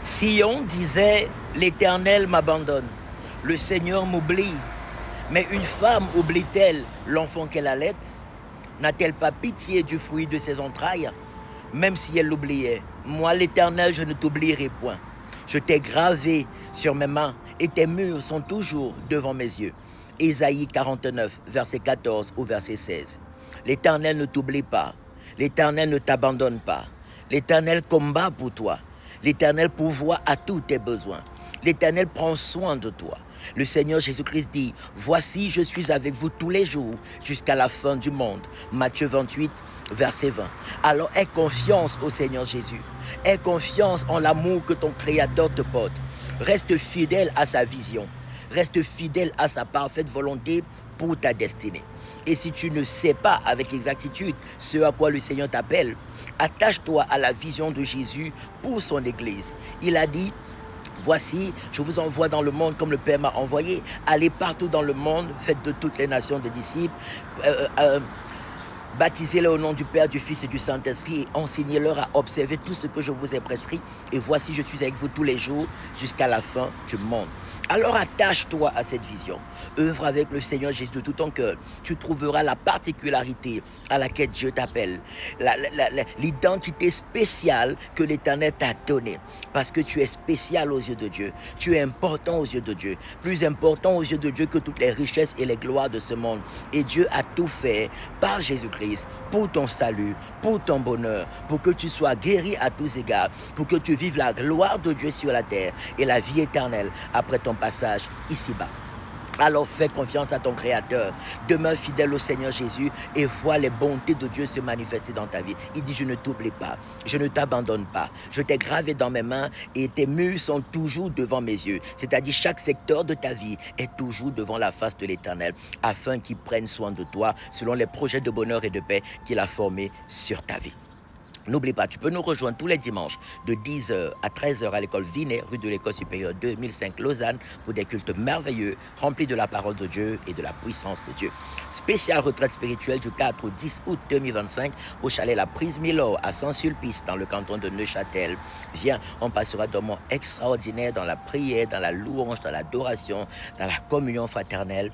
Sion disait, l'Éternel m'abandonne, le Seigneur m'oublie. Mais une femme oublie-t-elle l'enfant qu'elle allait? N'a-t-elle pas pitié du fruit de ses entrailles? Même si elle l'oubliait, moi l'Éternel, je ne t'oublierai point. Je t'ai gravé sur mes mains et tes murs sont toujours devant mes yeux. Ésaïe 49, verset 14 au verset 16. L'Éternel ne t'oublie pas. L'Éternel ne t'abandonne pas. L'Éternel combat pour toi. L'Éternel pourvoit à tous tes besoins. L'Éternel prend soin de toi. Le Seigneur Jésus-Christ dit, « Voici, je suis avec vous tous les jours jusqu'à la fin du monde. » Matthieu 28, verset 20. Alors aie confiance au Seigneur Jésus. Aie confiance en l'amour que ton Créateur te porte. Reste fidèle à sa vision. Reste fidèle à sa parfaite volonté pour ta destinée. Et si tu ne sais pas avec exactitude ce à quoi le Seigneur t'appelle, attache-toi à la vision de Jésus pour son Église. Il a dit, voici, je vous envoie dans le monde comme le Père m'a envoyé. Allez partout dans le monde, faites de toutes les nations des disciples. Baptisez-les au nom du Père, du Fils et du Saint-Esprit et enseignez-leur à observer tout ce que je vous ai prescrit. Et voici, je suis avec vous tous les jours jusqu'à la fin du monde. Alors attache-toi à cette vision. Œuvre avec le Seigneur Jésus de tout ton cœur. Tu trouveras la particularité à laquelle Dieu t'appelle. L'identité spéciale que l'Éternel t'a donnée. Parce que tu es spécial aux yeux de Dieu. Tu es important aux yeux de Dieu. Plus important aux yeux de Dieu que toutes les richesses et les gloires de ce monde. Et Dieu a tout fait par Jésus-Christ pour ton salut, pour ton bonheur, pour que tu sois guéri à tous égards, pour que tu vives la gloire de Dieu sur la terre et la vie éternelle après ton passage ici-bas. Alors fais confiance à ton Créateur, demeure fidèle au Seigneur Jésus et vois les bontés de Dieu se manifester dans ta vie. Il dit, je ne t'oublie pas, je ne t'abandonne pas, je t'ai gravé dans mes mains et tes murs sont toujours devant mes yeux. C'est-à-dire chaque secteur de ta vie est toujours devant la face de l'Éternel afin qu'il prenne soin de toi selon les projets de bonheur et de paix qu'il a formés sur ta vie. N'oublie pas, tu peux nous rejoindre tous les dimanches de 10h à 13h à l'école Vinet, rue de l'École supérieure 2005 Lausanne, pour des cultes merveilleux, remplis de la parole de Dieu et de la puissance de Dieu. Spéciale retraite spirituelle du 4 au 10 août 2025 au chalet La Prise Milor à Saint-Sulpice dans le canton de Neuchâtel. Viens, on passera d'un moment extraordinaire dans la prière, dans la louange, dans l'adoration, dans la communion fraternelle.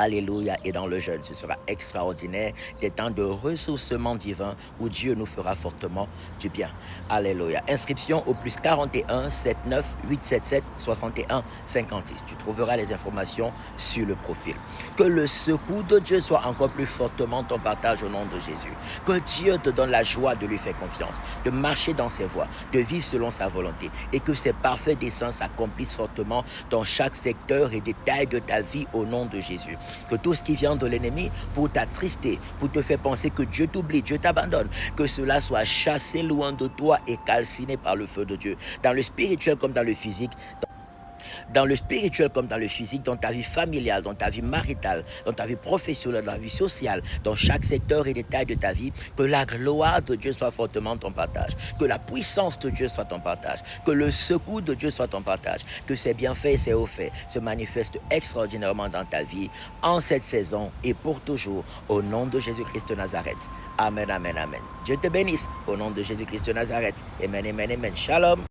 Alléluia, et dans le jeûne, ce sera extraordinaire, des temps de ressourcement divin où Dieu nous fera fortement du bien. Alléluia. Inscription au plus 41 79 877 61 56. Tu trouveras les informations sur le profil. Que le secours de Dieu soit encore plus fortement ton partage au nom de Jésus. Que Dieu te donne la joie de lui faire confiance, de marcher dans ses voies, de vivre selon sa volonté et que ses parfaits desseins s'accomplissent fortement dans chaque secteur et détail de ta vie au nom de Jésus. Que tout ce qui vient de l'ennemi pour t'attrister, pour te faire penser que Dieu t'oublie, Dieu t'abandonne, que cela soit chassé loin de toi et calciné par le feu de Dieu, dans le spirituel comme dans le physique. Dans le spirituel comme dans le physique, dans ta vie familiale, dans ta vie maritale, dans ta vie professionnelle, dans ta vie sociale, dans chaque secteur et détail de ta vie, que la gloire de Dieu soit fortement ton partage, que la puissance de Dieu soit ton partage, que le secours de Dieu soit ton partage, que ses bienfaits et ses hauts faits se manifestent extraordinairement dans ta vie, en cette saison et pour toujours, au nom de Jésus-Christ de Nazareth. Amen, amen, amen. Dieu te bénisse, au nom de Jésus-Christ de Nazareth. Amen, amen, amen. Shalom.